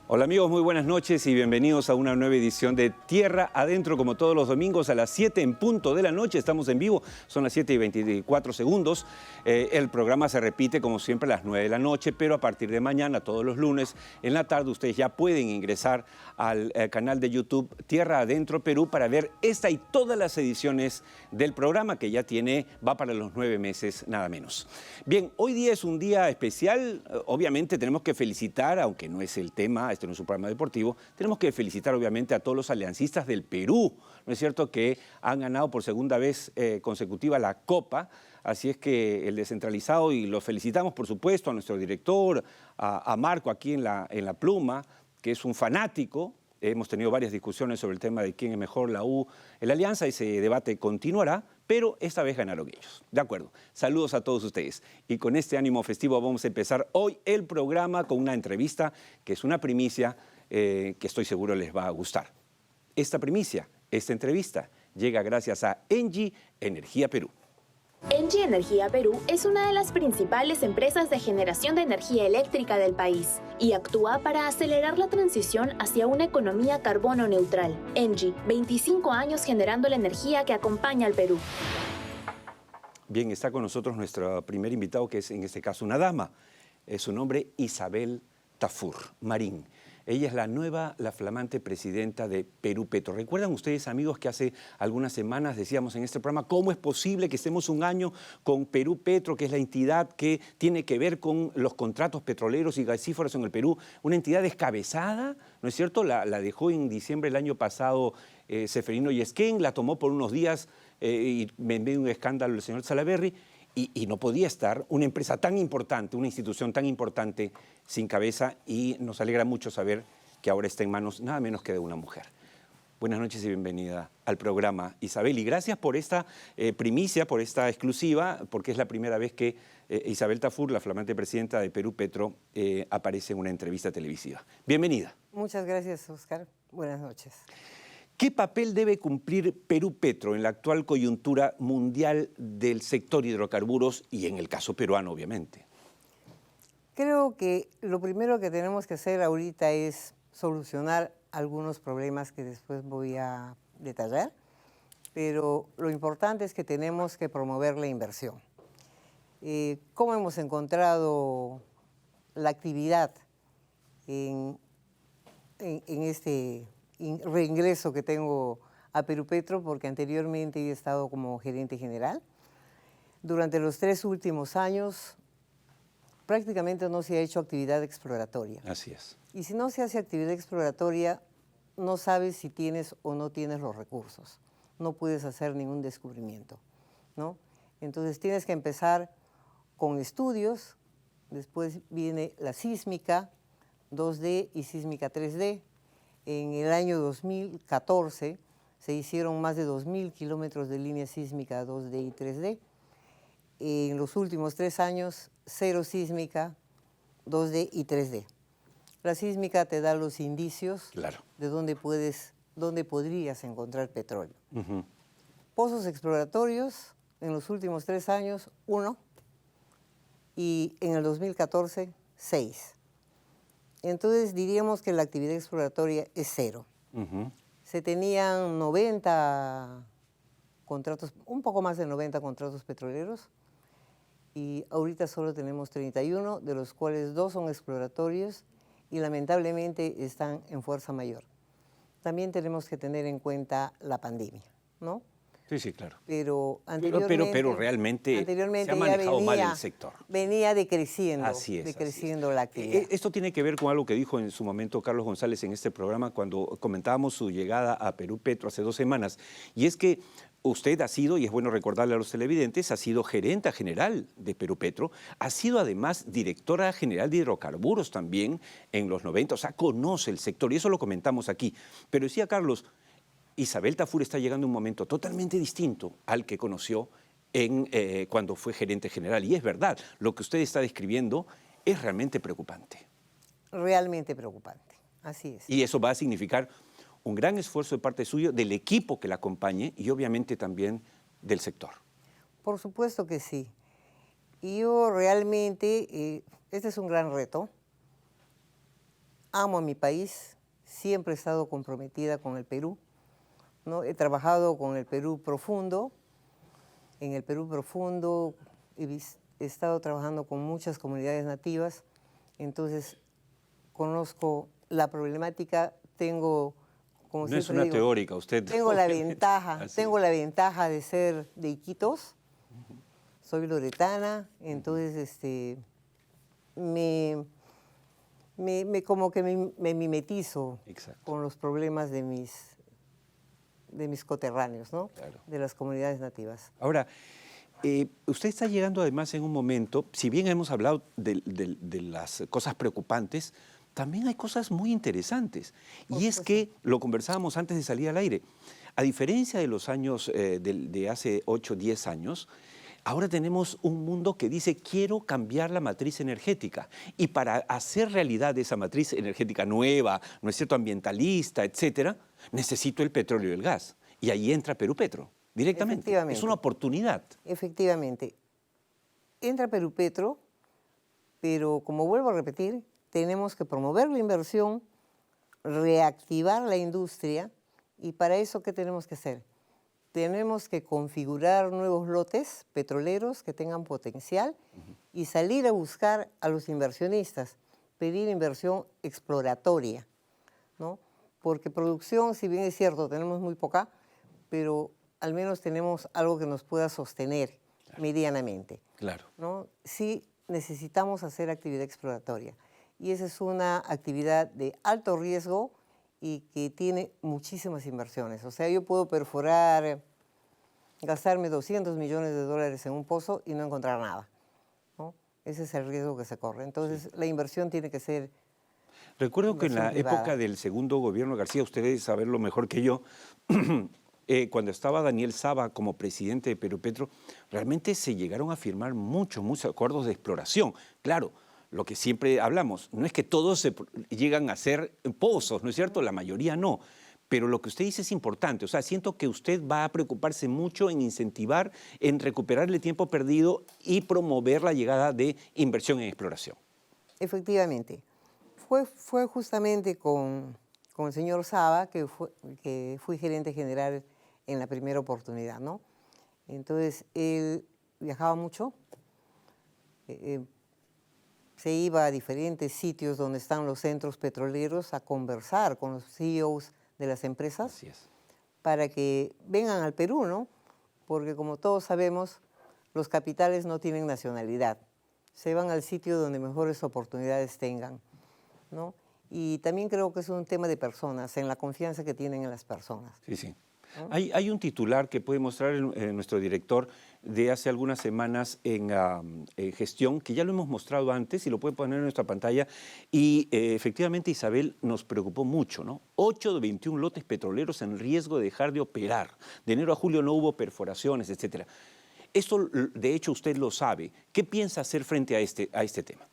Hola amigos, muy buenas noches y bienvenidos a una nueva edición de Tierra Adentro, como todos los domingos a las 7 en punto de la noche. Estamos en vivo, son las 7 y 24 segundos. El programa se repite como siempre a las 9 de la noche, pero a partir de mañana, todos los lunes, en la tarde, ustedes ya pueden ingresar al canal de YouTube Tierra Adentro Perú para ver esta y todas las ediciones del programa que ya va para los 9 meses, nada menos. Bien, hoy día es un día especial. Obviamente tenemos que felicitar, aunque no es el tema, este no es un programa deportivo, tenemos que felicitar obviamente a todos los aliancistas del Perú, ¿no es cierto?, que han ganado por segunda vez consecutiva la Copa. Así es que el descentralizado, y los felicitamos por supuesto a nuestro director, a Marco aquí en la Pluma, que es un fanático. Hemos tenido varias discusiones sobre el tema de quién es mejor, la U, la Alianza. Ese debate continuará, pero esta vez ganaron ellos. De acuerdo. Saludos a todos ustedes. Y con este ánimo festivo vamos a empezar hoy el programa con una entrevista que es una primicia que estoy seguro les va a gustar. Esta primicia, esta entrevista, llega gracias a Engie Energía Perú. Engie Energía Perú es una de las principales empresas de generación de energía eléctrica del país y actúa para acelerar la transición hacia una economía carbono neutral. Engie, 25 años generando la energía que acompaña al Perú. Bien, está con nosotros nuestro primer invitado, que es en este caso una dama. Es su nombre Isabel Tafur Marín. Ella es la flamante presidenta de Perú Petro. ¿Recuerdan ustedes, amigos, que hace algunas semanas decíamos en este programa cómo es posible que estemos un año con Perú Petro, que es la entidad que tiene que ver con los contratos petroleros y gasíferos en el Perú? Una entidad descabezada, ¿no es cierto? La dejó en diciembre del año pasado Ceferino Yesquén, la tomó por unos días y en medio de un escándalo el señor Salaverry. Y no podía estar una empresa tan importante, una institución tan importante sin cabeza, y nos alegra mucho saber que ahora está en manos nada menos que de una mujer. Buenas noches y bienvenida al programa, Isabel, y gracias por esta primicia, por esta exclusiva, porque es la primera vez que Isabel Tafur, la flamante presidenta de Perú Petro, aparece en una entrevista televisiva. Bienvenida. Muchas gracias, Oscar. Buenas noches. ¿Qué papel debe cumplir Perú Petro en la actual coyuntura mundial del sector hidrocarburos y en el caso peruano, obviamente? Creo que lo primero que tenemos que hacer ahorita es solucionar algunos problemas que después voy a detallar, pero lo importante es que tenemos que promover la inversión. ¿Cómo hemos encontrado la actividad en este reingreso que tengo a Perú Petro? Porque anteriormente he estado como gerente general. Durante los 3 últimos años prácticamente no se ha hecho actividad exploratoria. Así es. Y si no se hace actividad exploratoria, no sabes si tienes o no tienes los recursos. No puedes hacer ningún descubrimiento, ¿no? Entonces tienes que empezar con estudios, después viene la sísmica 2D y sísmica 3D. En el año 2014 se hicieron más de 2.000 kilómetros de línea sísmica 2D y 3D. En los últimos 3 años, 0 sísmica, 2D y 3D. La sísmica te da los indicios de dónde podrías encontrar petróleo. Pozos exploratorios, en los últimos 3 años, 1, y en el 2014, 6. Entonces diríamos que la actividad exploratoria es 0. Se tenían 90 contratos, un poco más de 90 contratos petroleros, y ahorita solo tenemos 31, de los cuales 2 son exploratorios y lamentablemente están en fuerza mayor. También tenemos que tener en cuenta la pandemia, ¿no? Sí, sí, claro. Pero realmente se ha manejado mal el sector. Venía decreciendo, la actividad. Esto tiene que ver con algo que dijo en su momento Carlos González en este programa cuando comentábamos su llegada a Perú Petro hace 2 semanas. Y es que usted ha sido, y es bueno recordarle a los televidentes, ha sido gerenta general de Perú Petro, ha sido además directora general de hidrocarburos también en los 90, o sea, conoce el sector, y eso lo comentamos aquí. Pero decía Carlos, Isabel Tafur está llegando a un momento totalmente distinto al que conoció cuando fue gerente general. Y es verdad, lo que usted está describiendo es realmente preocupante. Realmente preocupante, así es. Y eso va a significar un gran esfuerzo de parte suyo, del equipo que la acompañe y obviamente también del sector. Por supuesto que sí. Y yo realmente, este es un gran reto. amo a mi país, siempre he estado comprometida con el Perú, ¿no? He trabajado con el Perú profundo. En el Perú profundo he estado trabajando con muchas comunidades nativas, entonces conozco la problemática, tengo, como No es siempre una digo, teórica, usted. tengo la ventaja, Así de ser de Iquitos, soy loretana, entonces como que me mimetizo Exacto. con los problemas de mis coterráneos, ¿no? Claro. De las comunidades nativas. Ahora, usted está llegando además en un momento, si bien hemos hablado de las cosas preocupantes, también hay cosas muy interesantes. Por Y es supuesto. que, lo conversábamos antes de salir al aire, a diferencia de los años de hace 8 o 10 años, ahora tenemos un mundo que dice, quiero cambiar la matriz energética. Y para hacer realidad esa matriz energética nueva, ¿no es cierto?, ambientalista, etcétera, necesito el petróleo y el gas. Y ahí entra Perú Petro, directamente. Efectivamente. Es una oportunidad. Efectivamente. Entra Perú Petro, pero como vuelvo a repetir, tenemos que promover la inversión, reactivar la industria, y para eso, ¿qué tenemos que hacer? Tenemos que configurar nuevos lotes petroleros que tengan potencial y salir a buscar a los inversionistas, pedir inversión exploratoria, ¿no? Porque producción, si bien es cierto, tenemos muy poca, pero al menos tenemos algo que nos pueda sostener medianamente, Claro. ¿no? Sí necesitamos hacer actividad exploratoria, y esa es una actividad de alto riesgo y que tiene muchísimas inversiones. O sea, yo puedo perforar, gastarme $200 millones en un pozo y no encontrar nada, ¿no? Ese es el riesgo que se corre. Entonces, la inversión tiene que ser... Recuerdo que en la inversión privada. época del segundo gobierno de García, ustedes deben saberlo mejor que yo, cuando estaba Daniel Saba como presidente de Perú Petro, realmente se llegaron a firmar muchos acuerdos de exploración. Claro, lo que siempre hablamos, no es que todos llegan a ser pozos, ¿no es cierto? La mayoría no. Pero lo que usted dice es importante. O sea, siento que usted va a preocuparse mucho en incentivar, en recuperar el tiempo perdido y promover la llegada de inversión en exploración. Efectivamente. Fue justamente con el señor Saba que fui gerente general en la primera oportunidad, ¿no? Entonces, él viajaba mucho, se iba a diferentes sitios donde están los centros petroleros a conversar con los CEOs de las empresas. Así es. Para que vengan al Perú, ¿no? Porque como todos sabemos, los capitales no tienen nacionalidad. Se van al sitio donde mejores oportunidades tengan, ¿no? Y también creo que es un tema de personas, en la confianza que tienen en las personas. Sí, sí. Hay un titular que puede mostrar nuestro director de hace algunas semanas en gestión, que ya lo hemos mostrado antes y lo puede poner en nuestra pantalla. Y efectivamente, Isabel, nos preocupó mucho, ¿no? 8 de 21 lotes petroleros en riesgo de dejar de operar. De enero a julio no hubo perforaciones, etcétera. Esto, de hecho, usted lo sabe. ¿Qué piensa hacer frente a este tema?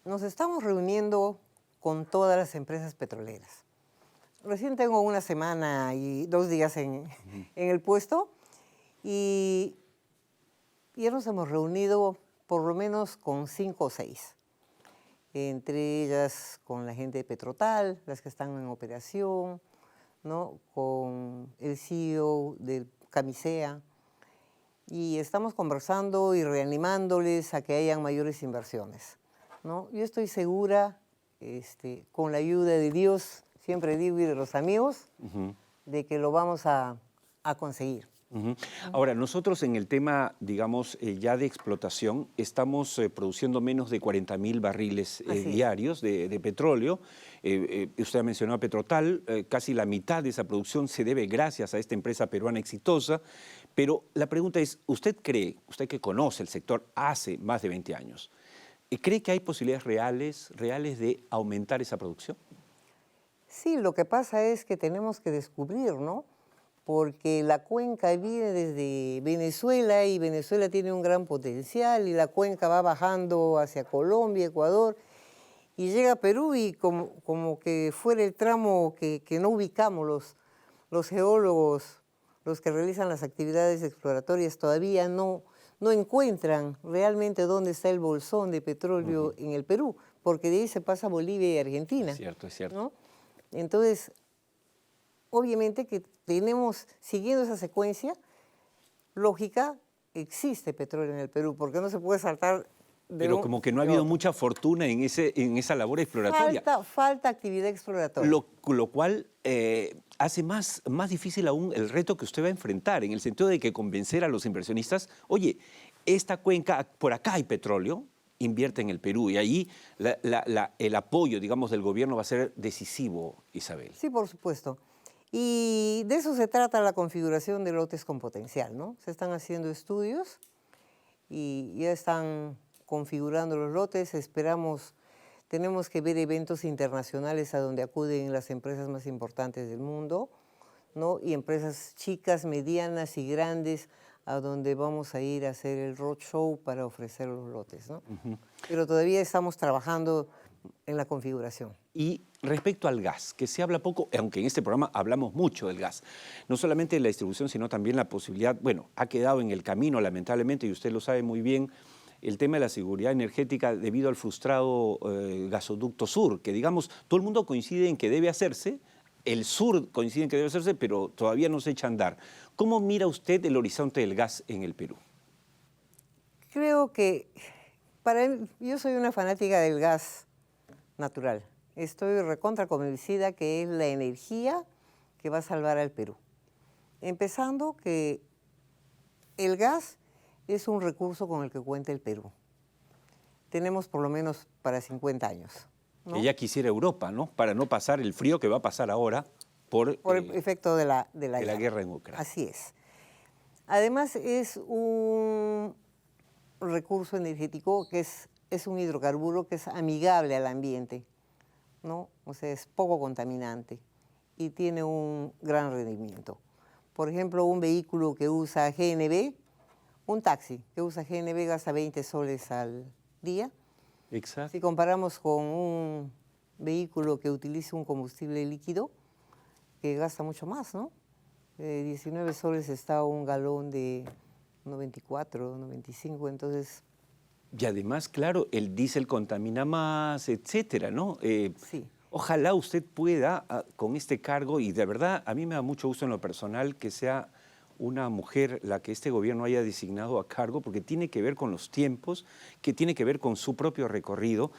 Nos estamos reuniendo con todas las empresas petroleras. Recién tengo una semana y 2 días en el puesto, y ya nos hemos reunido por lo menos con 5 o 6. Entre ellas con la gente de Petrotal, las que están en operación, ¿no? Con el CEO del Camisea. Y estamos conversando y reanimándoles a que hayan mayores inversiones, ¿no? Yo estoy segura, con la ayuda de Dios, siempre digo, y de los amigos, de que lo vamos a conseguir. Ahora, nosotros en el tema, digamos, ya de explotación, estamos produciendo menos de 40.000 barriles diarios de petróleo. Usted ha mencionado a Petrotal, casi la mitad de esa producción se debe gracias a esta empresa peruana exitosa. Pero la pregunta es, ¿usted cree, usted que conoce el sector hace más de 20 años, cree que hay posibilidades reales de aumentar esa producción? Sí, lo que pasa es que tenemos que descubrir, ¿no? Porque la cuenca viene desde Venezuela y Venezuela tiene un gran potencial, y la cuenca va bajando hacia Colombia, Ecuador, y llega a Perú, y como que fuera el tramo que no ubicamos los geólogos, los que realizan las actividades exploratorias, todavía no encuentran realmente dónde está el bolsón de petróleo en el Perú, porque de ahí se pasa a Bolivia y Argentina. Es cierto. ¿No? Entonces, obviamente que tenemos, siguiendo esa secuencia lógica, existe petróleo en el Perú, porque no se puede saltar de Pero como que no ha habido mucha fortuna en esa labor exploratoria. Falta actividad exploratoria. Lo cual hace más difícil aún el reto que usted va a enfrentar, en el sentido de que convencer a los inversionistas, oye, esta cuenca, por acá hay petróleo, invierte en el Perú, y ahí el apoyo, digamos, del gobierno va a ser decisivo, Isabel. Sí, por supuesto. Y de eso se trata la configuración de lotes con potencial, ¿no? Se están haciendo estudios y ya están configurando los lotes. Tenemos que ver eventos internacionales a donde acuden las empresas más importantes del mundo, ¿no? Y empresas chicas, medianas y grandes a donde vamos a ir a hacer el roadshow para ofrecer los lotes, ¿no? Pero todavía estamos trabajando en la configuración. Y respecto al gas, que se habla poco, aunque en este programa hablamos mucho del gas, no solamente de la distribución, sino también la posibilidad, bueno, ha quedado en el camino, lamentablemente, y usted lo sabe muy bien, el tema de la seguridad energética debido al frustrado gasoducto sur, que digamos, todo el mundo coincide en que debe hacerse, el sur coincide en que debe hacerse, pero todavía no se echa a andar. ¿Cómo mira usted el horizonte del gas en el Perú? Creo que yo soy una fanática del gas natural. Estoy recontra convencida que es la energía que va a salvar al Perú. Empezando que el gas es un recurso con el que cuenta el Perú. Tenemos por lo menos para 50 años. ¿No? Ella quisiera Europa, ¿no? Para no pasar el frío que va a pasar ahora por el efecto de la guerra en Ucrania. Así es. Además es un recurso energético que es un hidrocarburo que es amigable al ambiente, ¿no? O sea, es poco contaminante y tiene un gran rendimiento. Por ejemplo, un vehículo que usa GNV, un taxi que usa GNV gasta 20 soles al día. Exacto. Si comparamos con un vehículo que utiliza un combustible líquido, que gasta mucho más, ¿no? 19 soles está un galón de 94, 95, entonces... Y además, claro, el diésel contamina más, etcétera, ¿no? Sí. Ojalá usted pueda, con este cargo, y de verdad a mí me da mucho gusto en lo personal que sea una mujer la que este gobierno haya designado a cargo, porque tiene que ver con los tiempos, que tiene que ver con su propio recorrido,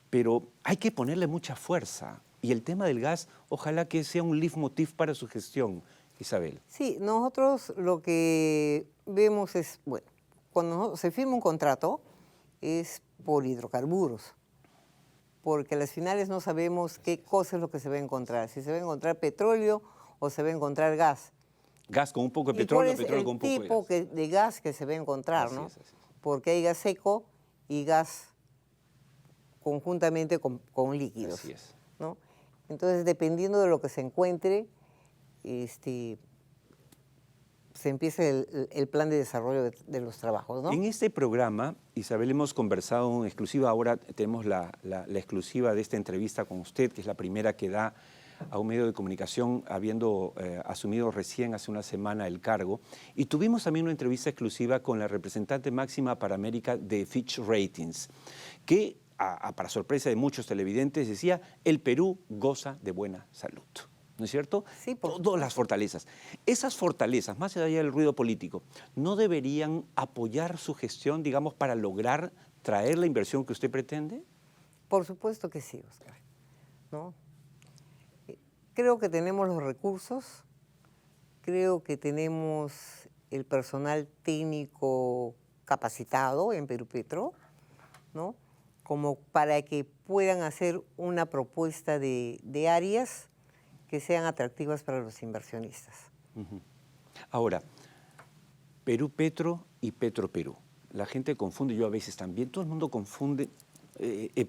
pero hay que ponerle mucha fuerza. Y el tema del gas, ojalá que sea un leitmotiv para su gestión, Isabel. Sí, nosotros lo que vemos es, bueno, cuando se firma un contrato es por hidrocarburos, porque a las finales no sabemos qué cosa es lo que se va a encontrar, si se va a encontrar petróleo o se va a encontrar gas. Gas con un poco de petróleo, petróleo con un poco de gas. ¿Cuál es el tipo de gas que se va a encontrar, Así no? es. Porque hay gas seco y gas conjuntamente con líquidos. Así es. ¿No? Entonces, dependiendo de lo que se encuentre, se empieza el plan de desarrollo de los trabajos, ¿no? En este programa, Isabel, hemos conversado en exclusiva, ahora tenemos la exclusiva de esta entrevista con usted, que es la primera que da a un medio de comunicación, habiendo asumido recién hace una semana el cargo, y tuvimos también una entrevista exclusiva con la representante máxima para América de Fitch Ratings, que, para sorpresa de muchos televidentes, decía, el Perú goza de buena salud. ¿No es cierto? Sí, todas las fortalezas. Esas fortalezas, más allá del ruido político, ¿no deberían apoyar su gestión, digamos, para lograr traer la inversión que usted pretende? Por supuesto que sí, Oscar, ¿no? Creo que tenemos los recursos, creo que tenemos el personal técnico capacitado en Perú Petro, ¿no? Como para que puedan hacer una propuesta de áreas que sean atractivas para los inversionistas. Ahora, Perú Petro y Petro Perú. La gente confunde, yo a veces también, todo el mundo confunde.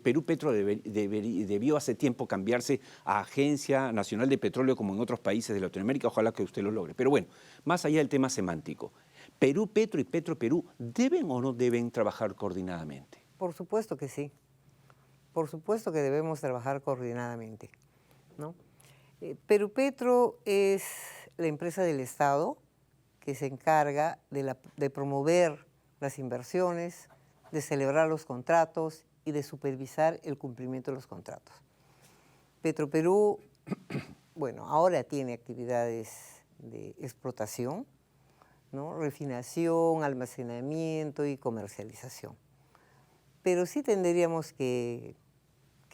Perú Petro debió hace tiempo cambiarse a Agencia Nacional de Petróleo como en otros países de Latinoamérica, ojalá que usted lo logre. Pero bueno, más allá del tema semántico, ¿Perú Petro y Petro Perú deben o no deben trabajar coordinadamente? Por supuesto que sí. Por supuesto que debemos trabajar coordinadamente, ¿no? Perú Petro es la empresa del Estado que se encarga de promover las inversiones, de celebrar los contratos y de supervisar el cumplimiento de los contratos. Petroperú, bueno, ahora tiene actividades de explotación, ¿no? Refinación, almacenamiento y comercialización. Pero sí tendríamos que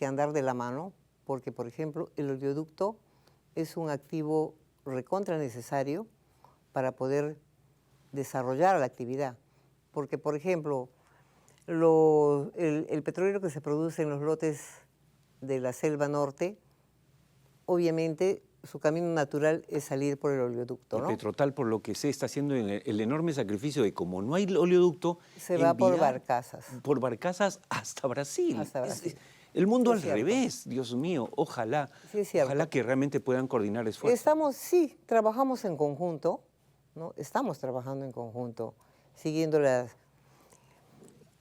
andar de la mano, porque, por ejemplo, el oleoducto es un activo recontra necesario para poder desarrollar la actividad. Porque, por ejemplo, el petróleo que se produce en los lotes de la selva norte, obviamente su camino natural es salir por el oleoducto, ¿no? Petrotal, por lo que sé, está haciendo el enorme sacrificio de, como no hay oleoducto, se va por barcazas. Por barcazas hasta Brasil. Hasta Brasil. El mundo Es al cierto. revés, Dios mío, ojalá. Sí, es cierto. Ojalá que realmente puedan coordinar esfuerzos. Sí, trabajamos en conjunto, ¿no? Estamos trabajando en conjunto, siguiendo las...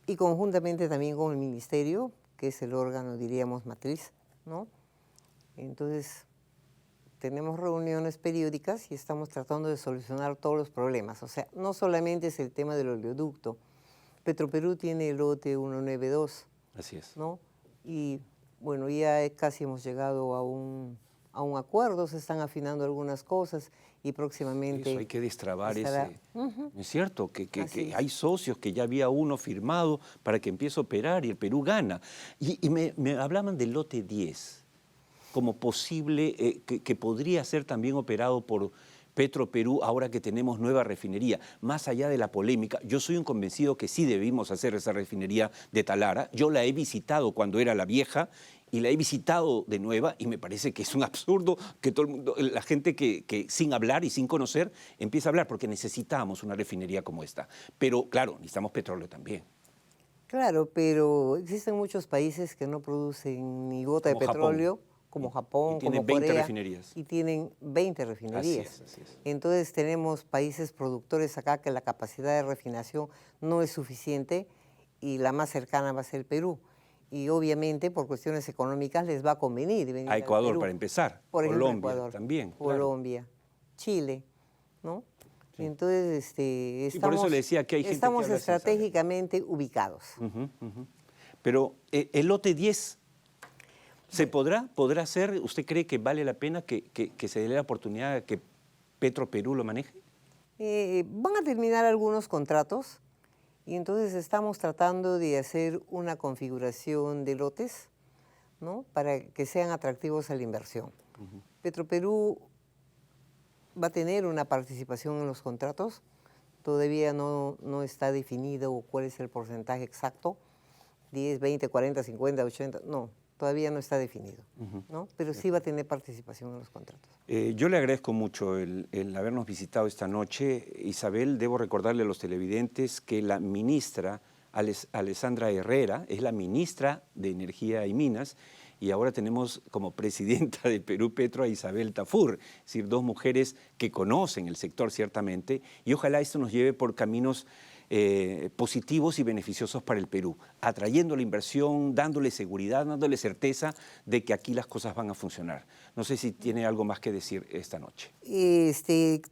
Y conjuntamente también con el ministerio, que es el órgano, diríamos, matriz, ¿no? Entonces, tenemos reuniones periódicas y estamos tratando de solucionar todos los problemas. O sea, no solamente es el tema del oleoducto. Petroperú tiene el lote 192. Así es. ¿No? Y bueno, ya casi hemos llegado a un acuerdo, se están afinando algunas cosas y próximamente... Eso hay que destrabar estará... ese... ¿No es cierto? Que es. hay socios, que ya había uno firmado para que empiece a operar y el Perú gana. Y me hablaban del lote 10 como posible, que podría ser también operado por Petroperú ahora que tenemos nueva refinería. Más allá de la polémica, yo soy un convencido que sí debimos hacer esa refinería de Talara. Yo la he visitado cuando era la vieja y la he visitado de nueva y me parece que es un absurdo que todo el mundo, la gente que sin hablar y sin conocer empieza a hablar, porque necesitamos una refinería como esta. Pero claro, necesitamos petróleo también. Claro, pero existen muchos países que no producen ni gota de petróleo, como Japón, como Corea. Y tienen 20 refinerías. Y tienen 20 refinerías. Así es. Entonces tenemos países productores acá que la capacidad de refinación no es suficiente y la más cercana va a ser el Perú. Y obviamente por cuestiones económicas les va a convenir venir a Ecuador, Perú. para empezar. Por ejemplo, Colombia Ecuador, también. Colombia, claro. Chile, ¿no? Sí. Entonces, y por eso le decía que hay gente estamos que estratégicamente ubicados. Pero el lote 10, ¿se podrá hacer? ¿Usted cree que vale la pena que se dé la oportunidad de que Petroperú lo maneje? Van a terminar algunos contratos y entonces estamos tratando de hacer una configuración de lotes, ¿no? Para que sean atractivos a la inversión. Petroperú va a tener una participación en los contratos, todavía no está definido cuál es el porcentaje exacto, 10, 20, 40, 50, 80, no, todavía no está definido, ¿no? Pero sí va a tener participación en los contratos. Yo le agradezco mucho el habernos visitado esta noche. Isabel, debo recordarle a los televidentes que la ministra Alessandra Herrera es la ministra de Energía y Minas, y ahora tenemos como presidenta de Perú Petro a Isabel Tafur, es decir, dos mujeres que conocen el sector ciertamente, y ojalá esto nos lleve por caminos positivos y beneficiosos para el Perú, atrayendo la inversión, dándole seguridad, dándole certeza de que aquí las cosas van a funcionar. No sé si tiene algo más que decir esta noche.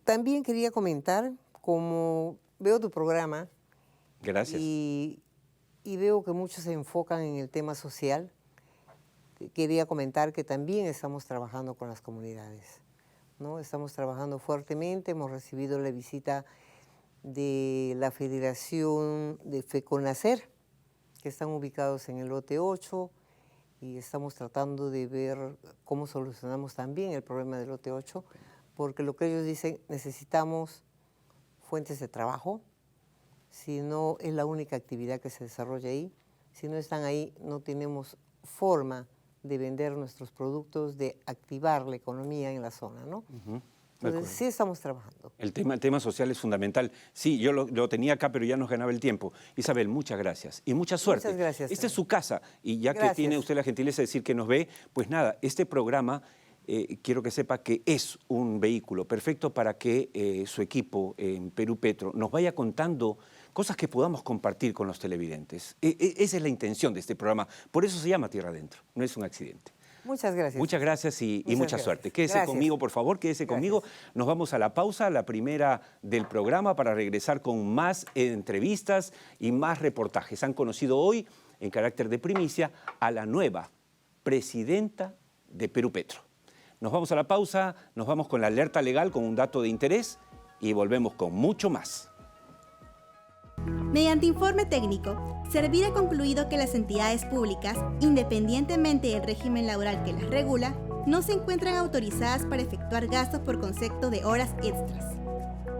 También quería comentar, como veo tu programa, gracias, y veo que muchos se enfocan en el tema social, quería comentar que también estamos trabajando con las comunidades, ¿no? Estamos trabajando fuertemente, hemos recibido la visita de la Federación de FECONACER, que están ubicados en el lote 8, y estamos tratando de ver cómo solucionamos también el problema del lote 8, porque lo que ellos dicen, necesitamos fuentes de trabajo, si no es la única actividad que se desarrolla ahí, si no están ahí no tenemos forma de vender nuestros productos, de activar la economía en la zona, ¿no? Entonces, sí estamos trabajando. El tema social es fundamental. Sí, yo lo tenía acá, pero ya nos ganaba el tiempo. Isabel, muchas gracias y mucha suerte. Muchas gracias. Esta es su casa y ya que tiene usted la gentileza de decir que nos ve, pues nada, este programa quiero que sepa que es un vehículo perfecto para que su equipo en Perú Petro nos vaya contando cosas que podamos compartir con los televidentes. Esa es la intención de este programa. Por eso se llama Tierra Adentro, no es un accidente. Muchas gracias. Muchas gracias y mucha suerte. Quédese conmigo, por favor, quédese conmigo. Nos vamos a la pausa, la primera del programa, para regresar con más entrevistas y más reportajes. Han conocido hoy en carácter de primicia a la nueva presidenta de Perú Petro. Nos vamos a la pausa, nos vamos con la alerta legal con un dato de interés y volvemos con mucho más. Mediante informe técnico, Servir ha concluido que las entidades públicas, independientemente del régimen laboral que las regula, no se encuentran autorizadas para efectuar gastos por concepto de horas extras.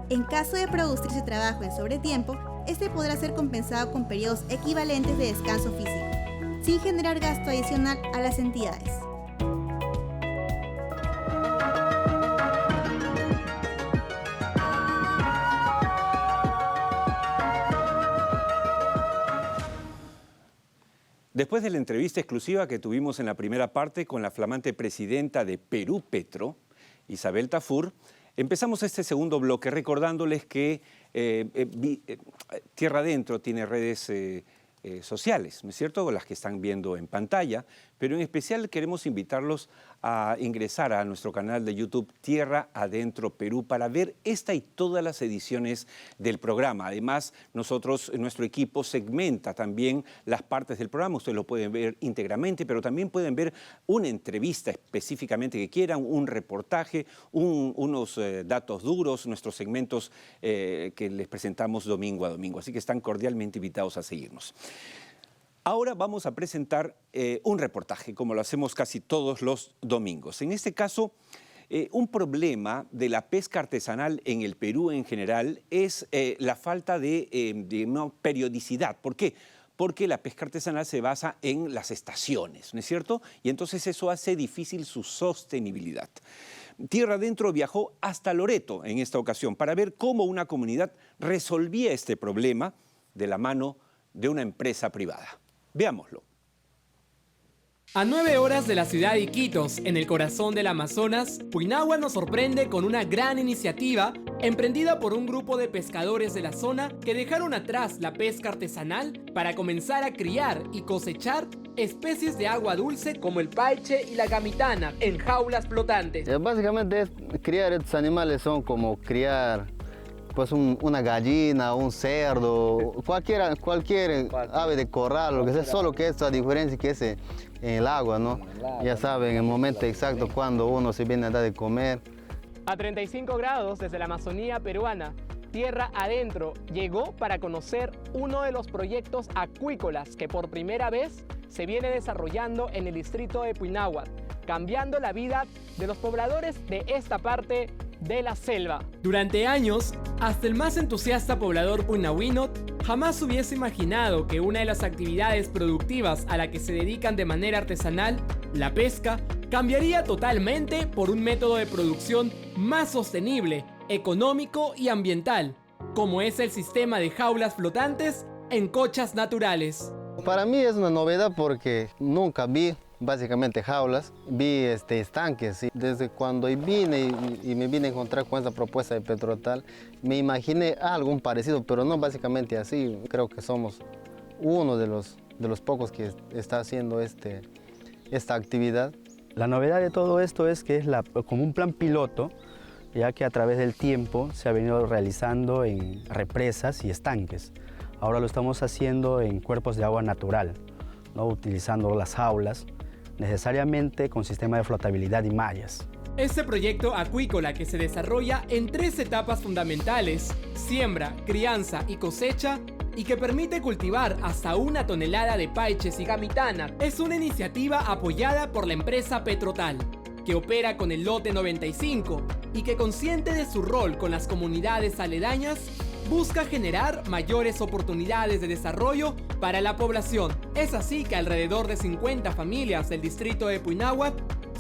En caso de producirse trabajo en sobretiempo, este podrá ser compensado con periodos equivalentes de descanso físico, sin generar gasto adicional a las entidades. Después de la entrevista exclusiva que tuvimos en la primera parte con la flamante presidenta de Perú Petro, Isabel Tafur, empezamos este segundo bloque recordándoles que Tierra Adentro tiene redes sociales, ¿no es cierto?, las que están viendo en pantalla, pero en especial queremos invitarlos a ingresar a nuestro canal de YouTube Tierra Adentro Perú para ver esta y todas las ediciones del programa. Además, nuestro equipo segmenta también las partes del programa. Ustedes lo pueden ver íntegramente, pero también pueden ver una entrevista específicamente que quieran, un reportaje, unos datos duros, nuestros segmentos que les presentamos domingo a domingo. Así que están cordialmente invitados a seguirnos. Ahora vamos a presentar un reportaje, como lo hacemos casi todos los domingos. En este caso, un problema de la pesca artesanal en el Perú en general es la falta de una periodicidad. ¿Por qué? Porque la pesca artesanal se basa en las estaciones, ¿no es cierto? Y entonces eso hace difícil su sostenibilidad. Tierra Adentro viajó hasta Loreto en esta ocasión para ver cómo una comunidad resolvía este problema de la mano de una empresa privada. Veámoslo. A 9 horas de la ciudad de Iquitos, en el corazón del Amazonas, Puinahua nos sorprende con una gran iniciativa emprendida por un grupo de pescadores de la zona que dejaron atrás la pesca artesanal para comenzar a criar y cosechar especies de agua dulce como el paiche y la gamitana en jaulas flotantes. Básicamente criar estos animales son como criar pues una gallina, un cerdo, cualquier ave de corral, lo que sea, solo que esta diferencia que es en el agua, ¿no? Ya saben, el momento exacto cuando uno se viene a dar de comer. A 35 grados desde la Amazonía peruana, Tierra Adentro llegó para conocer uno de los proyectos acuícolas que por primera vez se viene desarrollando en el distrito de Puinahua, cambiando la vida de los pobladores de esta parte de la selva. Durante años, hasta el más entusiasta poblador puinahuino jamás hubiese imaginado que una de las actividades productivas a la que se dedican de manera artesanal, la pesca, cambiaría totalmente por un método de producción más sostenible, económico y ambiental, como es el sistema de jaulas flotantes en conchas naturales. Para mí es una novedad porque nunca vi básicamente jaulas, vi estanques. ¿Sí? Desde cuando vine y me vine a encontrar con esta propuesta de Petrotal, me imaginé algo parecido, pero no básicamente así. Creo que somos uno de los pocos que está haciendo esta actividad. La novedad de todo esto es que es como un plan piloto, ya que a través del tiempo se ha venido realizando en represas y estanques. Ahora lo estamos haciendo en cuerpos de agua natural, ¿no? Utilizando las jaulas, necesariamente con sistema de flotabilidad y mallas. Este proyecto acuícola que se desarrolla en 3 etapas fundamentales, siembra, crianza y cosecha, y que permite cultivar hasta 1 tonelada de paiches y gamitana, es una iniciativa apoyada por la empresa Petrotal, que opera con el lote 95 y que, consciente de su rol con las comunidades aledañas, busca generar mayores oportunidades de desarrollo para la población. Es así que alrededor de 50 familias del distrito de Puinahua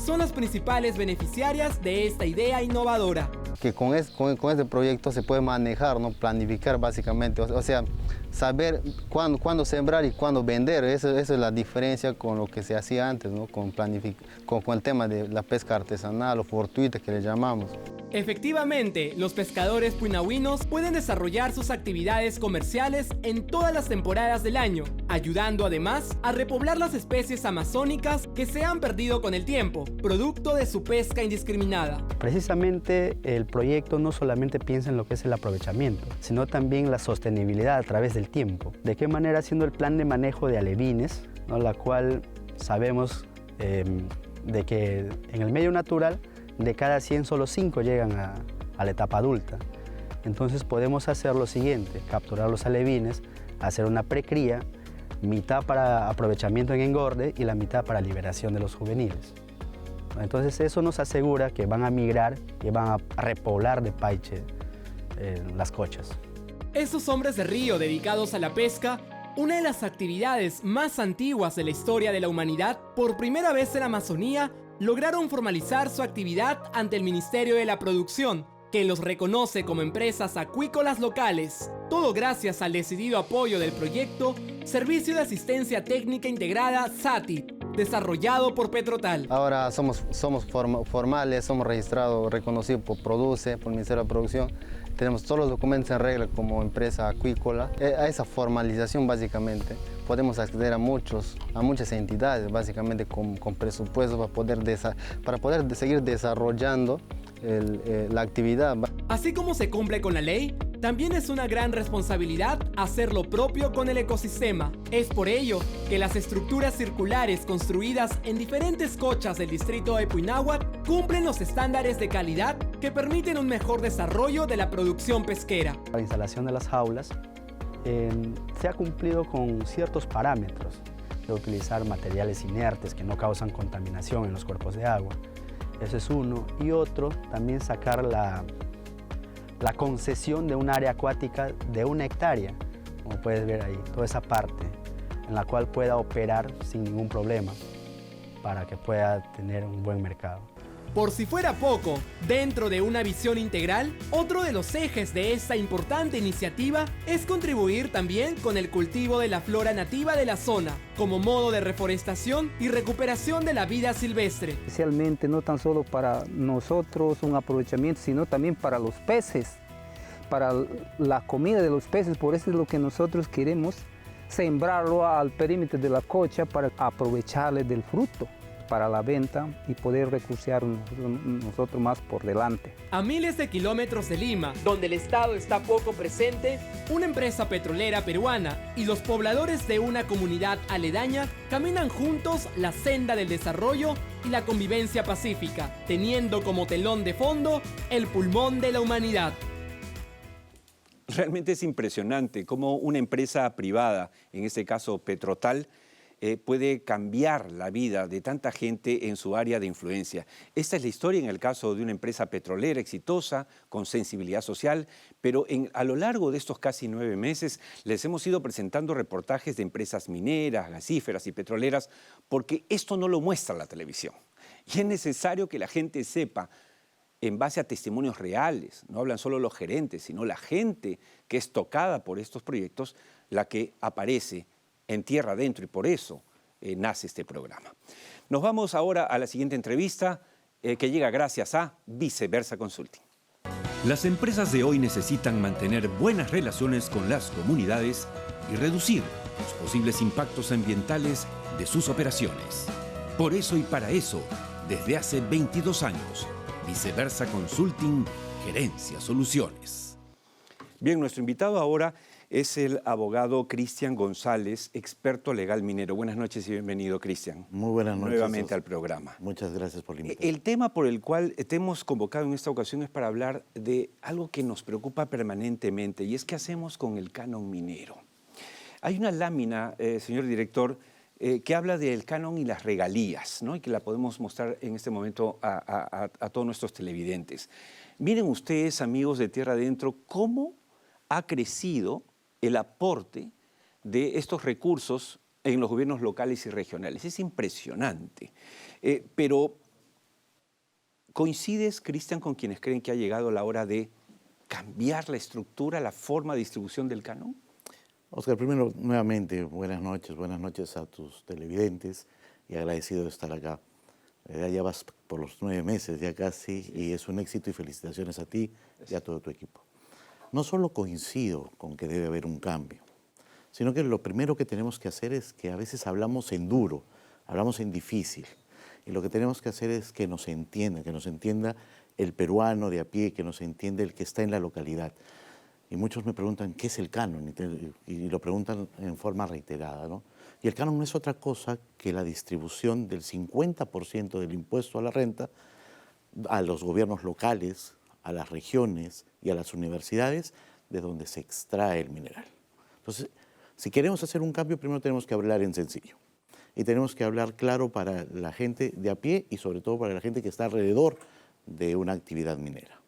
son las principales beneficiarias de esta idea innovadora. Que con este proyecto se puede manejar, ¿no? Planificar básicamente, o sea, saber cuándo sembrar y cuándo vender. Esa es la diferencia con lo que se hacía antes, ¿no? Con el tema de la pesca artesanal o fortuita que le llamamos. Efectivamente, los pescadores puinahuinos pueden desarrollar sus actividades comerciales en todas las temporadas del año, ayudando además a repoblar las especies amazónicas que se han perdido con el tiempo, producto de su pesca indiscriminada. Precisamente el proyecto no solamente piensa en lo que es el aprovechamiento, sino también la sostenibilidad a través del tiempo. ¿De qué manera? Haciendo el plan de manejo de alevines, ¿no? La cual sabemos de que en el medio natural de cada 100 solo 5 llegan a la etapa adulta. Entonces podemos hacer lo siguiente, capturar los alevines, hacer una precría, mitad para aprovechamiento en engorde y la mitad para liberación de los juveniles. Entonces eso nos asegura que van a migrar y van a repoblar de paiche las cochas. Estos hombres de río dedicados a la pesca, una de las actividades más antiguas de la historia de la humanidad, por primera vez en la Amazonía, lograron formalizar su actividad ante el Ministerio de la Producción, que los reconoce como empresas acuícolas locales. Todo gracias al decidido apoyo del proyecto Servicio de Asistencia Técnica Integrada SATI, desarrollado por Petrotal. Ahora somos formales, somos registrados, reconocidos por Produce, por el Ministerio de Producción. Tenemos todos los documentos en regla como empresa acuícola. A esa formalización básicamente podemos acceder a muchas entidades básicamente con presupuesto para poder seguir desarrollando la actividad. Así como se cumple con la ley, también es una gran responsabilidad hacer lo propio con el ecosistema. Es por ello que las estructuras circulares construidas en diferentes cochas del distrito de Puináhuac cumplen los estándares de calidad que permiten un mejor desarrollo de la producción pesquera. La instalación de las jaulas se ha cumplido con ciertos parámetros de utilizar materiales inertes que no causan contaminación en los cuerpos de agua. Ese es uno. Y otro, también sacar la concesión de un área acuática de 1 hectárea, como puedes ver ahí, toda esa parte en la cual pueda operar sin ningún problema para que pueda tener un buen mercado. Por si fuera poco, dentro de una visión integral, otro de los ejes de esta importante iniciativa es contribuir también con el cultivo de la flora nativa de la zona, como modo de reforestación y recuperación de la vida silvestre. Especialmente no tan solo para nosotros un aprovechamiento, sino también para los peces, para la comida de los peces. Por eso es lo que nosotros queremos, sembrarlo al perímetro de la cocha para aprovecharle del fruto para la venta y poder recursear nosotros más por delante. A miles de kilómetros de Lima, donde el Estado está poco presente, una empresa petrolera peruana y los pobladores de una comunidad aledaña caminan juntos la senda del desarrollo y la convivencia pacífica, teniendo como telón de fondo el pulmón de la humanidad. Realmente es impresionante cómo una empresa privada, en este caso Petrotal, puede cambiar la vida de tanta gente en su área de influencia. Esta es la historia en el caso de una empresa petrolera exitosa, con sensibilidad social, pero a lo largo de estos casi 9 meses les hemos ido presentando reportajes de empresas mineras, gasíferas y petroleras, porque esto no lo muestra la televisión. Y es necesario que la gente sepa, en base a testimonios reales, no hablan solo los gerentes, sino la gente que es tocada por estos proyectos, la que aparece en tierra adentro, y por eso nace este programa. Nos vamos ahora a la siguiente entrevista que llega gracias a Viceversa Consulting. Las empresas de hoy necesitan mantener buenas relaciones con las comunidades y reducir los posibles impactos ambientales de sus operaciones. Por eso y para eso, desde hace 22 años, Viceversa Consulting gerencia soluciones. Bien, nuestro invitado ahora es el abogado Cristian González, experto legal minero. Buenas noches y bienvenido, Cristian. Muy buenas noches. Nuevamente al programa. Muchas gracias por la invitación. El tema por el cual te hemos convocado en esta ocasión es para hablar de algo que nos preocupa permanentemente, y es qué hacemos con el canon minero. Hay una lámina, señor director, que habla del canon y las regalías, ¿no? Y que la podemos mostrar en este momento a todos nuestros televidentes. Miren ustedes, amigos de Tierra Adentro, cómo ha crecido el aporte de estos recursos en los gobiernos locales y regionales. Es impresionante. Pero, ¿coincides, Cristian, con quienes creen que ha llegado la hora de cambiar la estructura, la forma de distribución del canon? Oscar, primero, nuevamente, buenas noches a tus televidentes y agradecido de estar acá. Ya vas por los 9 meses, ya casi, y es un éxito y felicitaciones a ti y a todo tu equipo. No solo coincido con que debe haber un cambio, sino que lo primero que tenemos que hacer es que a veces hablamos en duro, hablamos en difícil, y lo que tenemos que hacer es que nos entienda el peruano de a pie, que nos entienda el que está en la localidad. Y muchos me preguntan, ¿qué es el canon? Y lo preguntan en forma reiterada, ¿no? Y el canon no es otra cosa que la distribución del 50% del impuesto a la renta a los gobiernos locales, a las regiones y a las universidades de donde se extrae el mineral. Entonces, si queremos hacer un cambio, primero tenemos que hablar en sencillo. Y tenemos que hablar claro para la gente de a pie y sobre todo para la gente que está alrededor de una actividad minera.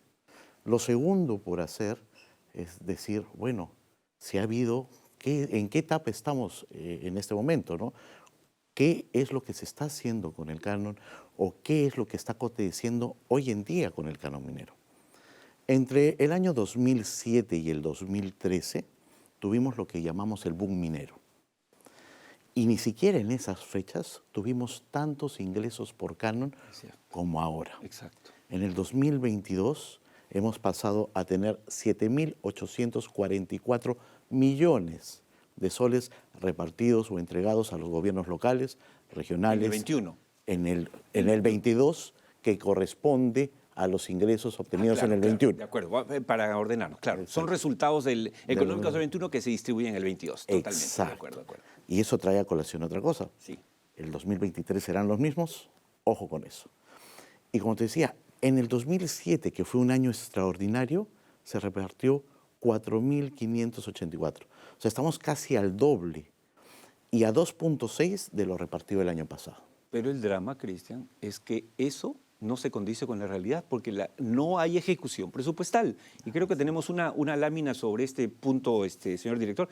Lo segundo por hacer es decir, bueno, si ha habido, ¿en qué etapa estamos en este momento, ¿no? ¿Qué es lo que se está haciendo con el canon o qué es lo que está aconteciendo hoy en día con el canon minero? Entre el año 2007 y el 2013 tuvimos lo que llamamos el boom minero. Y ni siquiera en esas fechas tuvimos tantos ingresos por canon como ahora. Exacto. En el 2022 hemos pasado a tener 7.844 millones de soles repartidos o entregados a los gobiernos locales, regionales. En el 21. En el 22, que corresponde a los ingresos obtenidos en el 21. De acuerdo, para ordenarnos, claro. Exacto. Son resultados económicos del 21 que se distribuyen en el 22, totalmente. Exacto. De acuerdo. Y eso trae a colación otra cosa. Sí. El 2023 serán los mismos, ojo con eso. Y como te decía, en el 2007, que fue un año extraordinario, se repartió 4.584. O sea, estamos casi al doble y a 2.6 de lo repartido el año pasado. Pero el drama, Cristian, es que eso no se condice con la realidad porque no hay ejecución presupuestal. Y creo que tenemos una lámina sobre este punto, señor director,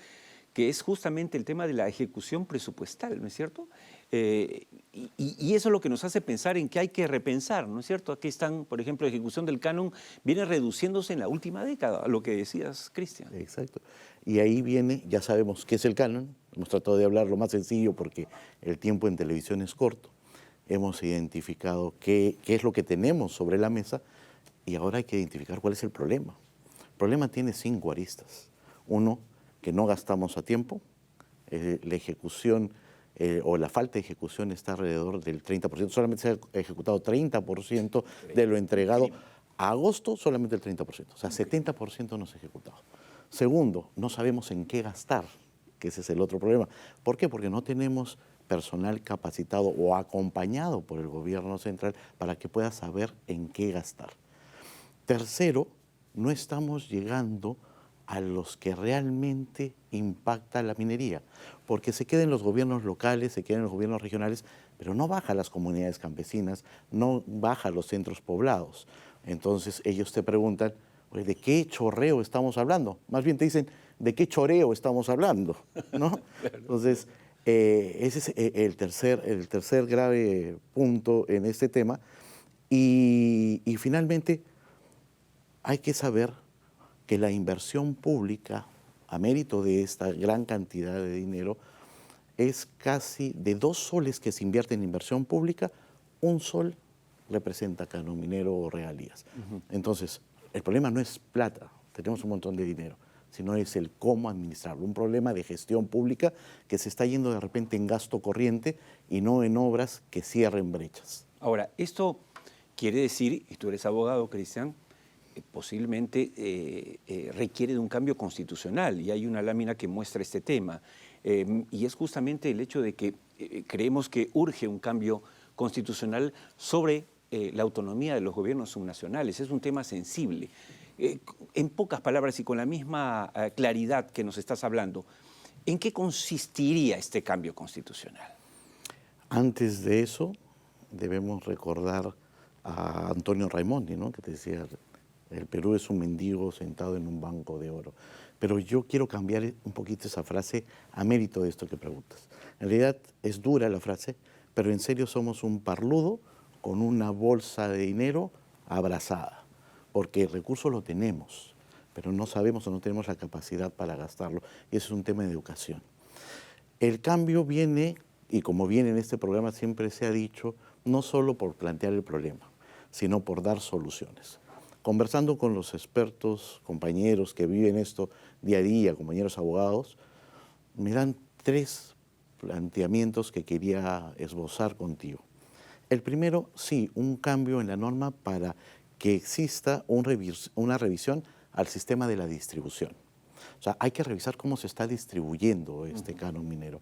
que es justamente el tema de la ejecución presupuestal, ¿no es cierto? Y eso es lo que nos hace pensar en que hay que repensar, ¿no es cierto? Aquí están, por ejemplo, la ejecución del canon viene reduciéndose en la última década, lo que decías, Cristian. Exacto. Y ahí viene, ya sabemos qué es el canon, hemos tratado de hablar lo más sencillo porque el tiempo en televisión es corto, hemos identificado qué es lo que tenemos sobre la mesa y ahora hay que identificar cuál es el problema. El problema tiene 5 aristas. Uno, que no gastamos a tiempo, la ejecución o la falta de ejecución está alrededor del 30%, solamente se ha ejecutado 30% de lo entregado. A agosto solamente el 30%, o sea, 70% no se ha ejecutado. Segundo, no sabemos en qué gastar, que ese es el otro problema. ¿Por qué? Porque no tenemos personal capacitado o acompañado por el gobierno central para que pueda saber en qué gastar. Tercero, no estamos llegando a los que realmente impacta la minería, porque se queda en los gobiernos locales, se queda en los gobiernos regionales, pero no baja a las comunidades campesinas, no baja a los centros poblados. Entonces ellos te preguntan, ¿de qué chorreo estamos hablando? Más bien te dicen, ¿de qué choreo estamos hablando? ¿No? Entonces, ese es el tercer grave punto en este tema. Y finalmente, hay que saber que la inversión pública, a mérito de esta gran cantidad de dinero, es casi de 2 soles que se invierte en inversión pública, 1 sol representa canon minero o regalías. Entonces, el problema no es plata, tenemos un montón de dinero, sino es el cómo administrarlo. Un problema de gestión pública que se está yendo de repente en gasto corriente y no en obras que cierren brechas. Ahora, esto quiere decir, y tú eres abogado, Cristian, posiblemente requiere de un cambio constitucional y hay una lámina que muestra este tema. Y es justamente el hecho de que creemos que urge un cambio constitucional sobre la autonomía de los gobiernos subnacionales. Es un tema sensible. En pocas palabras y con la misma claridad que nos estás hablando, ¿en qué consistiría este cambio constitucional? Antes de eso, debemos recordar a Antonio Raimondi, ¿no? Que te decía, el Perú es un mendigo sentado en un banco de oro. Pero yo quiero cambiar un poquito esa frase a mérito de esto que preguntas. En realidad es dura la frase, pero en serio somos un parludo con una bolsa de dinero abrazada, porque el recurso lo tenemos, pero no sabemos o no tenemos la capacidad para gastarlo, y eso es un tema de educación. El cambio viene, y como viene en este programa siempre se ha dicho, no solo por plantear el problema, sino por dar soluciones. Conversando con los expertos, compañeros que viven esto día a día, compañeros abogados, me dan 3 planteamientos que quería esbozar contigo. El primero, sí, un cambio en la norma para que exista una revisión al sistema de la distribución. O sea, hay que revisar cómo se está distribuyendo este canon minero.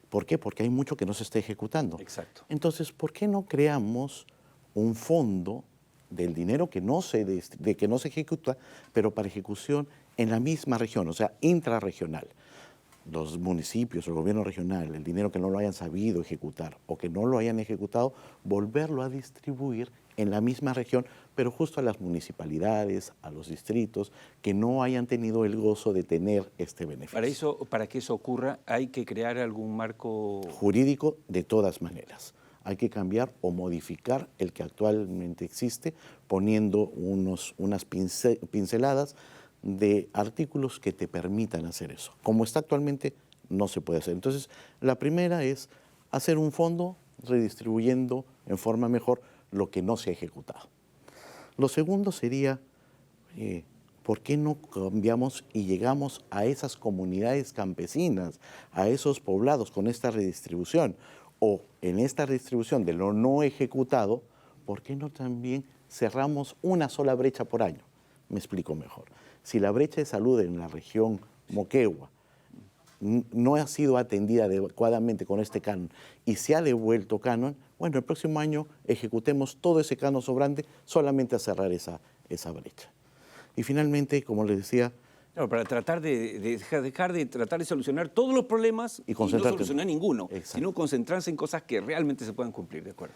¿Por qué? Porque hay mucho que no se está ejecutando. Exacto. Entonces, ¿por qué no creamos un fondo del dinero que no se ejecuta, pero para ejecución en la misma región, o sea, intrarregional? Los municipios, el gobierno regional, el dinero que no lo hayan sabido ejecutar o que no lo hayan ejecutado, volverlo a distribuir en la misma región, pero justo a las municipalidades, a los distritos, que no hayan tenido el gozo de tener este beneficio. Para que eso ocurra, ¿hay que crear algún marco jurídico? De todas maneras. Hay que cambiar o modificar el que actualmente existe, poniendo unas pinceladas de artículos que te permitan hacer eso. Como está actualmente, no se puede hacer. Entonces, la primera es hacer un fondo redistribuyendo en forma mejor lo que no se ha ejecutado. Lo segundo sería, ¿por qué no cambiamos y llegamos a esas comunidades campesinas, a esos poblados con esta redistribución? O en esta redistribución de lo no ejecutado, ¿por qué no también cerramos una sola brecha por año? Me explico mejor. Si la brecha de salud en la región Moquegua no ha sido atendida adecuadamente con este canon y se ha devuelto canon, bueno, el próximo año ejecutemos todo ese canon sobrante solamente a cerrar esa brecha. Y finalmente, como les decía... Claro, para tratar de dejar de tratar de solucionar todos los problemas y no solucionar ninguno, sino concentrarse en cosas que realmente se puedan cumplir, ¿de acuerdo?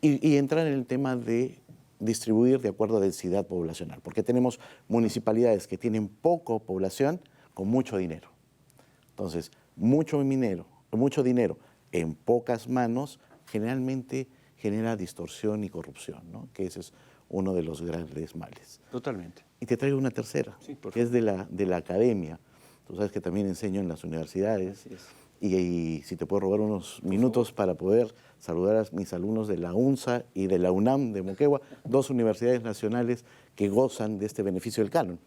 Y entrar en el tema de distribuir de acuerdo a densidad poblacional, porque tenemos municipalidades que tienen poca población con mucho dinero. Entonces, mucho dinero en pocas manos generalmente genera distorsión y corrupción, ¿no? Que ese es uno de los grandes males. Totalmente. Y te traigo una tercera, que es de la academia. Tú sabes que también enseño en las universidades. Y si te puedo robar unos minutos para poder saludar a mis alumnos de la UNSA y de la UNAM de Moquegua, 2 universidades nacionales que gozan de este beneficio del canon.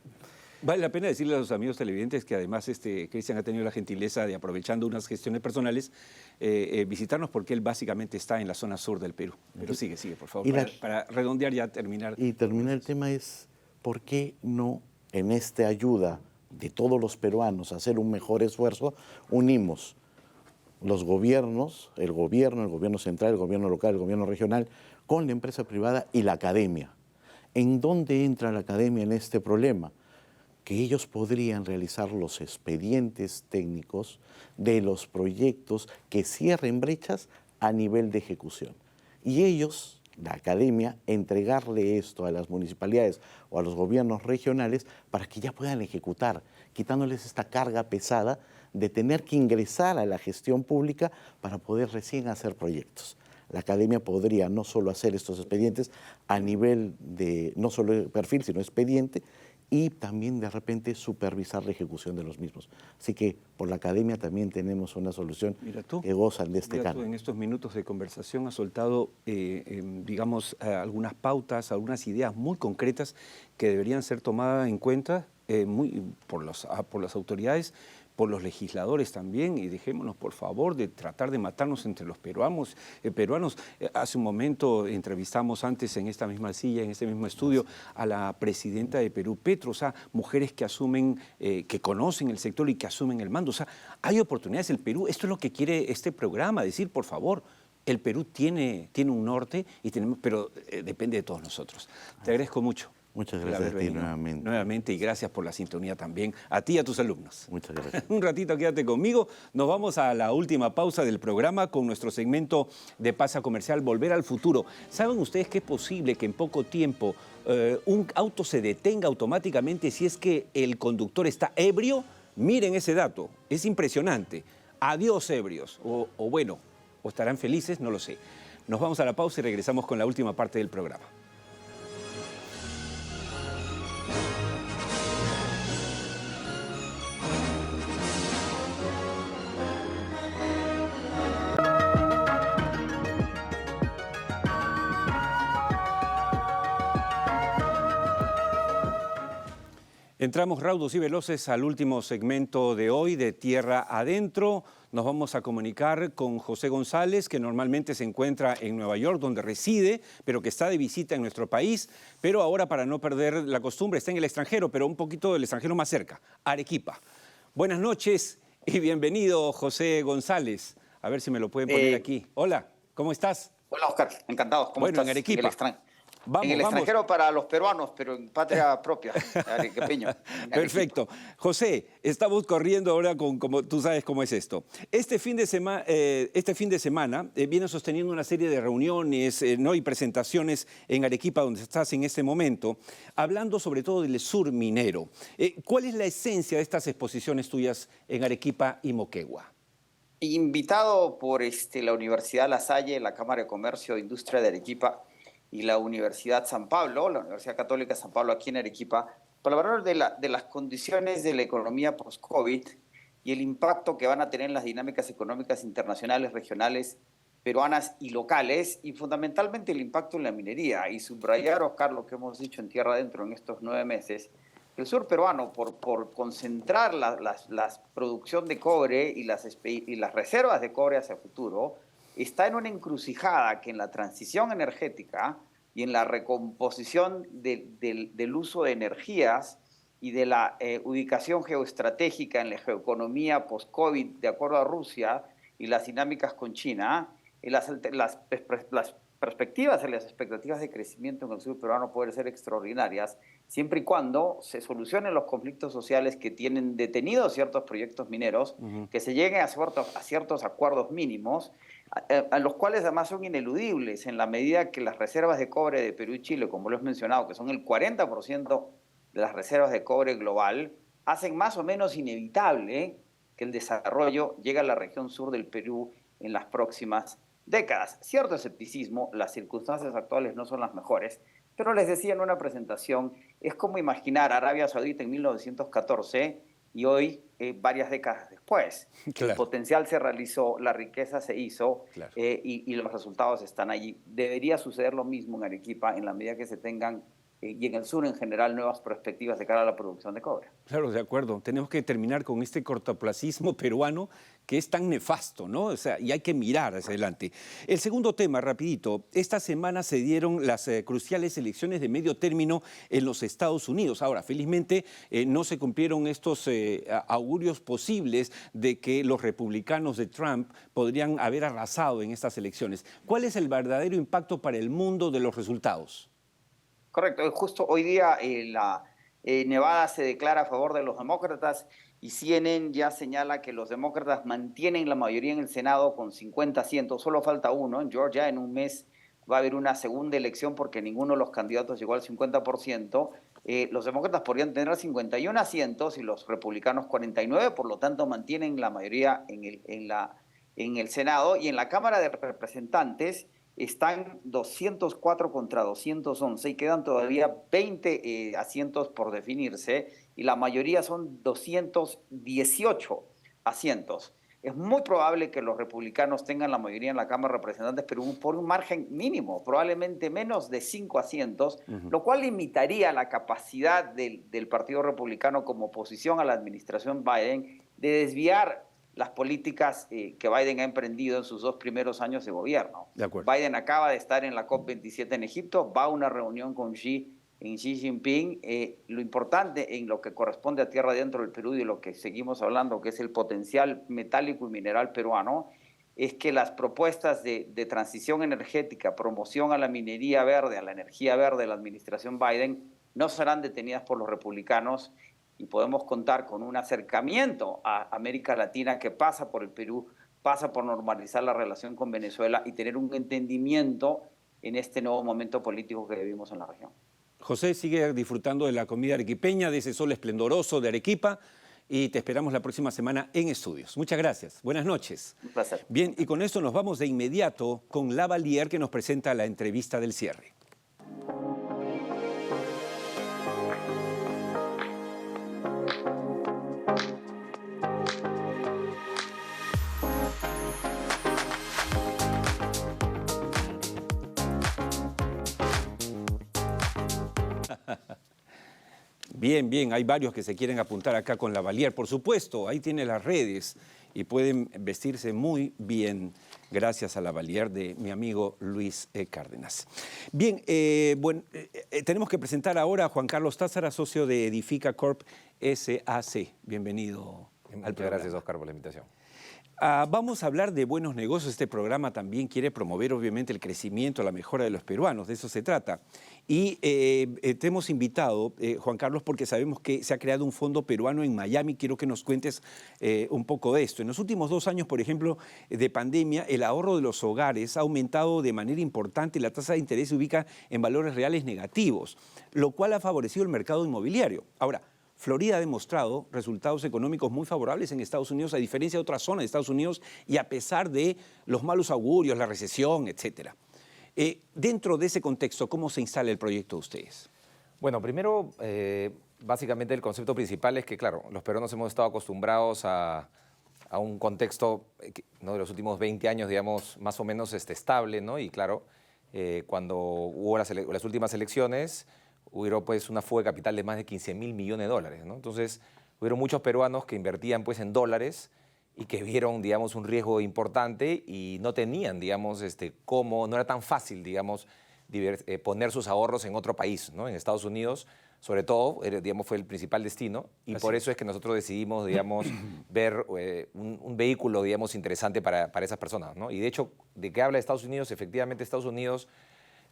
Vale la pena decirle a los amigos televidentes que además Cristian ha tenido la gentileza de, aprovechando unas gestiones personales, visitarnos porque él básicamente está en la zona sur del Perú. Pero sigue, por favor, para redondear ya, terminar. Y terminar el tema es, ¿por qué no en esta ayuda de todos los peruanos a hacer un mejor esfuerzo, unimos los gobiernos, el gobierno central, el gobierno local, el gobierno regional, con la empresa privada y la academia? ¿En dónde entra la academia en este problema? Que ellos podrían realizar los expedientes técnicos de los proyectos que cierren brechas a nivel de ejecución. Y ellos, la academia, entregarle esto a las municipalidades o a los gobiernos regionales para que ya puedan ejecutar, quitándoles esta carga pesada de tener que ingresar a la gestión pública para poder recién hacer proyectos. La academia podría no solo hacer estos expedientes a nivel de, no solo perfil, sino expediente, y también de repente supervisar la ejecución de los mismos. Así que por la academia también tenemos una solución que gozan de este canon. En estos minutos de conversación has soltado, digamos, algunas pautas, algunas ideas muy concretas que deberían ser tomadas en cuenta por las autoridades, por los legisladores también, y dejémonos por favor de tratar de matarnos entre los peruanos. Hace un momento entrevistamos antes en esta misma silla, en este mismo estudio, a la presidenta de Perú, Petro, o sea, mujeres que asumen, que conocen el sector y que asumen el mando. O sea, hay oportunidades. El Perú, esto es lo que quiere este programa, decir, por favor, el Perú tiene un norte, pero depende de todos nosotros. Te agradezco mucho. Muchas gracias a ti nuevamente y gracias por la sintonía también a ti y a tus alumnos. Muchas gracias. Un ratito quédate conmigo. Nos vamos a la última pausa del programa con nuestro segmento de Pasa Comercial Volver al Futuro. ¿Saben ustedes que es posible que en poco tiempo un auto se detenga automáticamente si es que el conductor está ebrio? Miren ese dato, es impresionante. Adiós ebrios, o estarán felices, no lo sé. Nos vamos a la pausa y regresamos con la última parte del programa. Entramos raudos y veloces al último segmento de hoy de Tierra Adentro. Nos vamos a comunicar con José González, que normalmente se encuentra en Nueva York, donde reside, pero que está de visita en nuestro país. Pero ahora, para no perder la costumbre, está en el extranjero, pero un poquito del extranjero más cerca, Arequipa. Buenas noches y bienvenido, José González. A ver si me lo pueden poner aquí. Hola, ¿cómo estás? Hola, Oscar. Encantado. ¿Cómo estás? En Arequipa. En el extranjero para los peruanos, pero en patria propia, arequipeño. Perfecto. José, estamos corriendo ahora como tú sabes cómo es esto. Este fin de semana viene sosteniendo una serie de reuniones y presentaciones en Arequipa, donde estás en este momento, hablando sobre todo del sur minero. ¿Cuál es la esencia de estas exposiciones tuyas en Arequipa y Moquegua? Invitado por la Universidad La Salle, la Cámara de Comercio e Industria de Arequipa, y la Universidad San Pablo, la Universidad Católica San Pablo aquí en Arequipa, para hablar de las condiciones de la economía post-COVID y el impacto que van a tener en las dinámicas económicas internacionales, regionales, peruanas y locales, y fundamentalmente el impacto en la minería. Y subrayar, Oscar, lo que hemos dicho en Tierra Adentro en estos 9 meses, el sur peruano, por concentrar la producción de cobre y las reservas de cobre hacia el futuro, está en una encrucijada que en la transición energética y en la recomposición del uso de energías y de la ubicación geoestratégica en la geoeconomía post-COVID, de acuerdo a Rusia, y las dinámicas con China, y las perspectivas y las expectativas de crecimiento en el sur peruano pueden ser extraordinarias, siempre y cuando se solucionen los conflictos sociales que tienen detenidos ciertos proyectos mineros, que se lleguen a ciertos acuerdos mínimos, a los cuales además son ineludibles en la medida que las reservas de cobre de Perú y Chile, como lo he mencionado, que son el 40% de las reservas de cobre global, hacen más o menos inevitable que el desarrollo llegue a la región sur del Perú en las próximas décadas. Cierto escepticismo, las circunstancias actuales no son las mejores, pero les decía en una presentación, es como imaginar Arabia Saudita en 1914 y hoy varias décadas después. Claro. El potencial se realizó, la riqueza se hizo, claro, y los resultados están allí. Debería suceder lo mismo en Arequipa en la medida que se tengan, y en el sur en general, nuevas perspectivas de cara a la producción de cobre. Claro, de acuerdo. Tenemos que terminar con este cortoplacismo peruano que es tan nefasto, ¿no? O sea, y hay que mirar hacia adelante. El segundo tema, rapidito. Esta semana se dieron las cruciales elecciones de medio término en los Estados Unidos. Ahora, felizmente, no se cumplieron estos augurios posibles de que los republicanos de Trump podrían haber arrasado en estas elecciones. ¿Cuál es el verdadero impacto para el mundo de los resultados? Correcto. Justo hoy día Nevada se declara a favor de los demócratas y CNN ya señala que los demócratas mantienen la mayoría en el Senado con 50 asientos. Solo falta uno. En Georgia en un mes va a haber una segunda elección porque ninguno de los candidatos llegó al 50%. Los demócratas podrían tener 51 asientos y los republicanos 49, por lo tanto mantienen la mayoría en el Senado. Y en la Cámara de Representantes están 204 contra 211 y quedan todavía 20 asientos por definirse y la mayoría son 218 asientos. Es muy probable que los republicanos tengan la mayoría en la Cámara de Representantes, pero por un margen mínimo, probablemente menos de 5 asientos, lo cual limitaría la capacidad del Partido Republicano como oposición a la administración Biden de desviar las políticas que Biden ha emprendido en sus 2 primeros años de gobierno. De acuerdo. Biden acaba de estar en la COP27 en Egipto, va a una reunión con Xi Jinping. Lo importante en lo que corresponde a tierra adentro del Perú y de lo que seguimos hablando, que es el potencial metálico y mineral peruano, es que las propuestas de transición energética, promoción a la minería verde, a la energía verde de la administración Biden, no serán detenidas por los republicanos y podemos contar con un acercamiento a América Latina que pasa por el Perú, pasa por normalizar la relación con Venezuela y tener un entendimiento en este nuevo momento político que vivimos en la región. José, sigue disfrutando de la comida arequipeña, de ese sol esplendoroso de Arequipa, y te esperamos la próxima semana en estudios. Muchas gracias. Buenas noches. Un placer. Bien, y con esto nos vamos de inmediato con Lavalier, que nos presenta la entrevista del cierre. Bien, bien, hay varios que se quieren apuntar acá con Lavalier, por supuesto, ahí tiene las redes y pueden vestirse muy bien gracias a Lavalier de mi amigo Luis Cárdenas. Bien, tenemos que presentar ahora a Juan Carlos Tázara, socio de Edifica Corp SAC. Bienvenido al programa. Gracias, Oscar, por la invitación. Vamos a hablar de buenos negocios. Este programa también quiere promover, obviamente, el crecimiento, la mejora de los peruanos. De eso se trata. Y te hemos invitado, Juan Carlos, porque sabemos que se ha creado un fondo peruano en Miami. Quiero que nos cuentes un poco de esto. En los últimos 2 años, por ejemplo, de pandemia, el ahorro de los hogares ha aumentado de manera importante y la tasa de interés se ubica en valores reales negativos, lo cual ha favorecido el mercado inmobiliario. Ahora, Florida ha demostrado resultados económicos muy favorables en Estados Unidos, a diferencia de otras zonas de Estados Unidos, y a pesar de los malos augurios, la recesión, etc. Dentro de ese contexto, ¿cómo se instala el proyecto de ustedes? Bueno, primero, básicamente el concepto principal es que, claro, los peruanos hemos estado acostumbrados a un contexto, ¿no?, de los últimos 20 años, digamos, más o menos estable, ¿no? Y claro, cuando hubo las últimas elecciones, hubo pues una fuga de capital de más de 15.000 millones de dólares, ¿no? Entonces, hubieron muchos peruanos que invertían pues en dólares y que vieron, digamos, un riesgo importante y no tenían, digamos, no era tan fácil, digamos, poner sus ahorros en otro país, ¿no? En Estados Unidos, sobre todo, digamos, fue el principal destino y por eso es que nosotros decidimos, digamos, ver un vehículo, digamos, interesante para esas personas, ¿no? Y de hecho, de qué habla Estados Unidos, efectivamente Estados Unidos,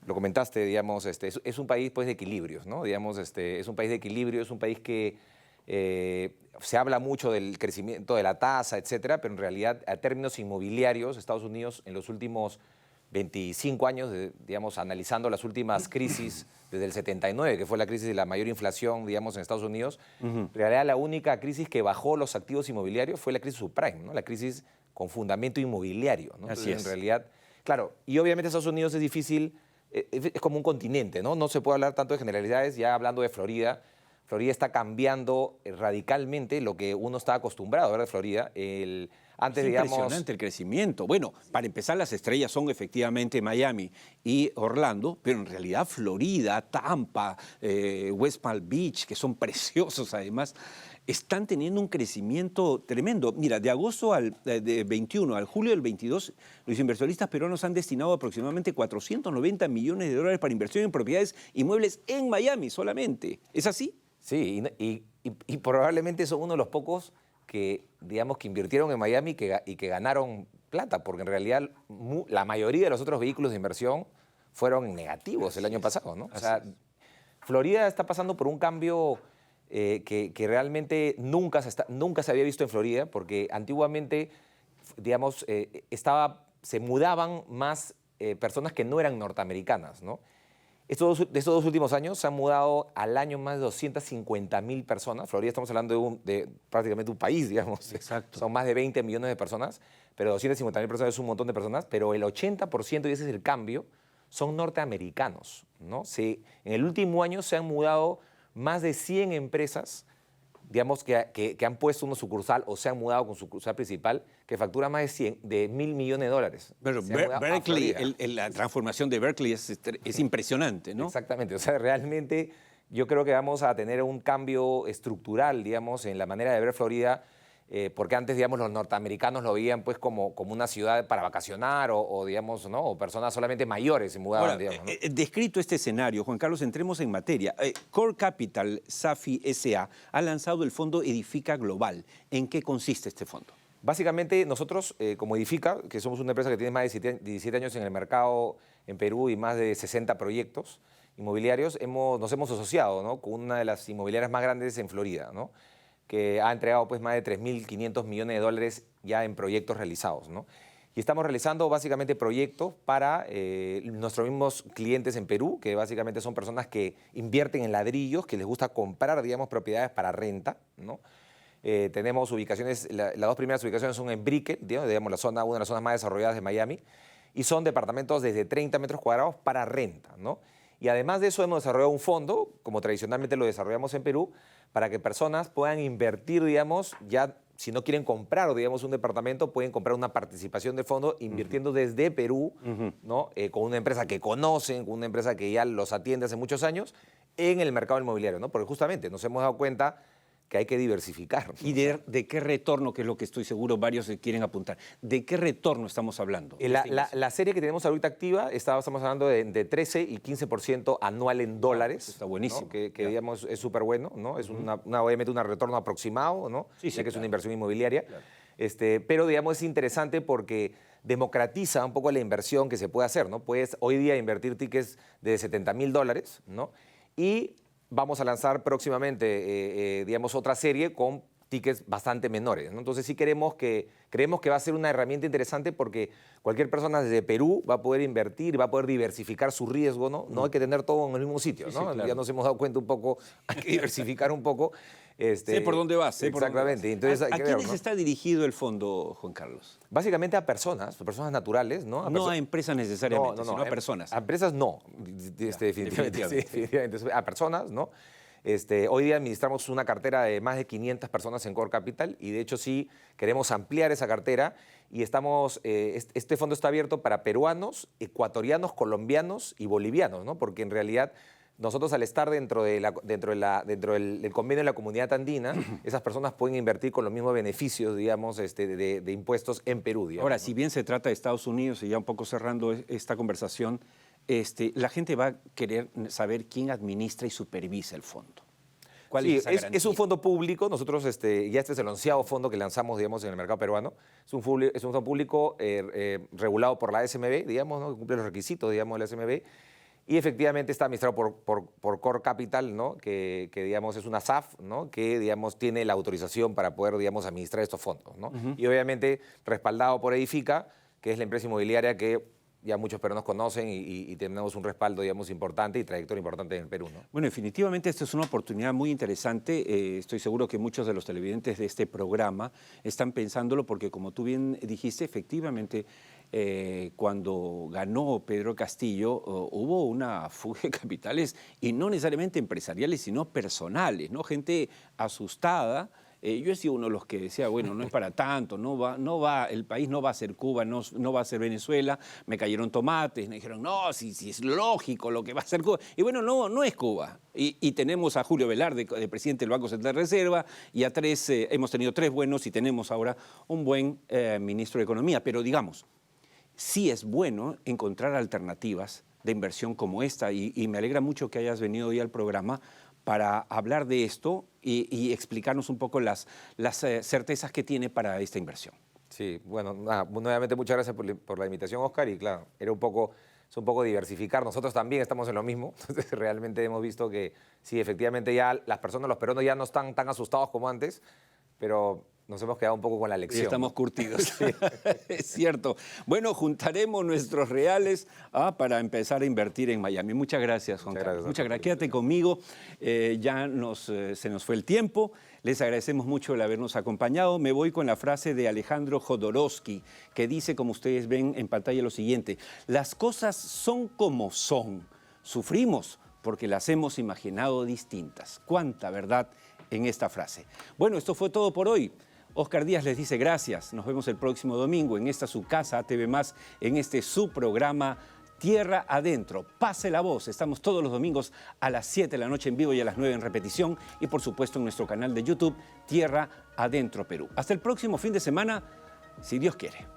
lo comentaste, digamos, es un país pues de equilibrios, ¿no? Digamos, es un país de equilibrio, es un país que se habla mucho del crecimiento de la tasa, etcétera, pero en realidad, a términos inmobiliarios, Estados Unidos en los últimos 25 años, digamos, analizando las últimas crisis desde el 79, que fue la crisis de la mayor inflación, digamos, en Estados Unidos, en realidad la única crisis que bajó los activos inmobiliarios fue la crisis subprime, ¿no? La crisis con fundamento inmobiliario, ¿no? Entonces, Así es. En realidad, claro, y obviamente Estados Unidos es difícil. Es como un continente, ¿no? No se puede hablar tanto de generalidades. Ya hablando de Florida, Florida está cambiando radicalmente lo que uno está acostumbrado a ver de Florida. Antes, es digamos, impresionante el crecimiento. Bueno, para empezar, las estrellas son efectivamente Miami y Orlando, pero en realidad Florida, Tampa, West Palm Beach, que son preciosos además, están teniendo un crecimiento tremendo. Mira, de agosto de 21 al julio del 22, los inversionistas peruanos han destinado aproximadamente 490 millones de dólares para inversión en propiedades inmuebles en Miami solamente. ¿Es así? Sí, y probablemente son uno de los pocos que, digamos, que invirtieron en Miami y que ganaron plata, porque en realidad la mayoría de los otros vehículos de inversión fueron negativos el año pasado, ¿no? O sea, Florida está pasando por un cambio que realmente nunca se había visto en Florida, porque antiguamente, digamos, se mudaban más personas que no eran norteamericanas, ¿no? Estos 2 últimos años se han mudado al año más de 250.000 personas. Florida, estamos hablando de prácticamente un país, digamos. Exacto. Son más de 20 millones de personas, pero 250.000 personas es un montón de personas, pero el 80%, y ese es el cambio, son norteamericanos, ¿no? En el último año se han mudado más de 100 empresas, digamos, que han puesto una sucursal o se han mudado con su sucursal principal, que factura más de 1.000 millones de dólares. Pero Berkeley, la transformación de Berkeley es impresionante, ¿no? Exactamente. O sea, realmente yo creo que vamos a tener un cambio estructural, digamos, en la manera de ver Florida, porque antes, digamos, los norteamericanos lo veían pues como una ciudad para vacacionar o digamos, ¿no? O personas solamente mayores se mudaban, Ahora, digamos, ¿no? Descrito este escenario, Juan Carlos, entremos en materia. Core Capital, SAFI S.A., ha lanzado el fondo Edifica Global. ¿En qué consiste este fondo? Básicamente, nosotros, como Edifica, que somos una empresa que tiene más de 17 años en el mercado en Perú y más de 60 proyectos inmobiliarios, nos hemos asociado, ¿no?, con una de las inmobiliarias más grandes en Florida, ¿no?, que ha entregado pues, más de 3.500 millones de dólares ya en proyectos realizados, ¿no? Y estamos realizando básicamente proyectos para nuestros mismos clientes en Perú, que básicamente son personas que invierten en ladrillos, que les gusta comprar, digamos, propiedades para renta, ¿no? Tenemos ubicaciones, las 2 primeras ubicaciones son en Brickell, digamos, una de las zonas más desarrolladas de Miami, y son departamentos desde 30 metros cuadrados para renta, ¿no? Y además de eso hemos desarrollado un fondo, como tradicionalmente lo desarrollamos en Perú, para que personas puedan invertir, digamos, ya si no quieren comprar, digamos, un departamento, pueden comprar una participación de fondo invirtiendo desde Perú, ¿no? Con una empresa que conocen, con una empresa que ya los atiende hace muchos años en el mercado inmobiliario, ¿no? Porque justamente nos hemos dado cuenta que hay que diversificar. ¿Y de qué retorno, que es lo que estoy seguro varios quieren apuntar? ¿De qué retorno estamos hablando? La serie que tenemos ahorita activa, estamos hablando de 13 y 15% anual en dólares. Está buenísimo. ¿no? Que digamos, es súper bueno, ¿no? Es obviamente un retorno aproximado, ¿no? Sí, ya que es claro. una inversión inmobiliaria. Claro. Pero, digamos, es interesante porque democratiza un poco la inversión que se puede hacer, ¿no? Puedes hoy día invertir tickets de $70,000, ¿no? Y vamos a lanzar próximamente, digamos, otra serie con tickets bastante menores, ¿no? Entonces sí creemos que va a ser una herramienta interesante porque cualquier persona desde Perú va a poder invertir, va a poder diversificar su riesgo, ¿no? No hay que tener todo en el mismo sitio, ¿no? Claro. Ya nos hemos dado cuenta un poco, hay que diversificar un poco. Sé por dónde vas. Exactamente. Entonces, ¿A quiénes está dirigido el fondo, Juan Carlos? Básicamente a personas naturales, ¿no? No a empresas necesariamente, sino a personas. A empresas no, definitivamente. Sí, definitivamente. A personas, ¿no? Hoy día administramos una cartera de más de 500 personas en Core Capital y de hecho sí queremos ampliar esa cartera y este fondo está abierto para peruanos, ecuatorianos, colombianos y bolivianos, ¿no? Porque en realidad nosotros al estar dentro del convenio de la Comunidad Andina, esas personas pueden invertir con los mismos beneficios, digamos, de impuestos en Perú. Digamos, Ahora, ¿no? si bien se trata de Estados Unidos, y ya un poco cerrando esta conversación, la gente va a querer saber quién administra y supervisa el fondo. ¿Cuál Sí, es esa garantía? es un fondo público. Nosotros, ya este es el 11º fondo que lanzamos, digamos, en el mercado peruano. Es un fondo público regulado por la SMB, digamos, ¿no? Que cumple los requisitos, digamos, de la SMB. Y efectivamente está administrado por Core Capital, ¿no? Que digamos, es una SAF, ¿no? Que, digamos, tiene la autorización para poder, digamos, administrar estos fondos, ¿no? Y obviamente respaldado por Edifica, que es la empresa inmobiliaria que ya muchos peruanos conocen y tenemos un respaldo, digamos, importante y trayectoria importante en el Perú, ¿no? Bueno, definitivamente esta es una oportunidad muy interesante. Estoy seguro que muchos de los televidentes de este programa están pensándolo porque, como tú bien dijiste, efectivamente, cuando ganó Pedro Castillo, hubo una fuga de capitales y no necesariamente empresariales, sino personales, ¿no? Gente asustada. Yo he sido uno de los que decía, bueno, no es para tanto, el país no va a ser Cuba, no va a ser Venezuela. Me cayeron tomates, me dijeron, no, si es lógico lo que va a ser Cuba. Y bueno, no es Cuba. Y tenemos a Julio Velarde, de presidente del Banco Central de Reserva, y hemos tenido 3 buenos y tenemos ahora un buen ministro de Economía. Pero digamos, sí es bueno encontrar alternativas de inversión como esta, y me alegra mucho que hayas venido hoy al programa para hablar de esto y explicarnos un poco las certezas que tiene para esta inversión. Sí, bueno, nuevamente muchas gracias por la invitación, Oscar, y claro, es un poco diversificar. Nosotros también estamos en lo mismo, entonces realmente hemos visto que sí, efectivamente ya las personas, los peruanos ya no están tan asustados como antes, pero nos hemos quedado un poco con la lección. Y estamos curtidos. Sí. Es cierto. Bueno, juntaremos nuestros reales para empezar a invertir en Miami. Muchas gracias, Juan Carlos. Muchas gracias. Quédate conmigo. Ya se nos fue el tiempo. Les agradecemos mucho el habernos acompañado. Me voy con la frase de Alejandro Jodorowsky, que dice, como ustedes ven en pantalla, lo siguiente: las cosas son como son. Sufrimos porque las hemos imaginado distintas. ¿Cuánta verdad en esta frase? Bueno, esto fue todo por hoy. Oscar Díaz les dice gracias. Nos vemos el próximo domingo en esta su casa ATV+, en este su programa Tierra Adentro. Pase la voz. Estamos todos los domingos a las 7 de la noche en vivo y a las 9 en repetición. Y por supuesto en nuestro canal de YouTube, Tierra Adentro Perú. Hasta el próximo fin de semana, si Dios quiere.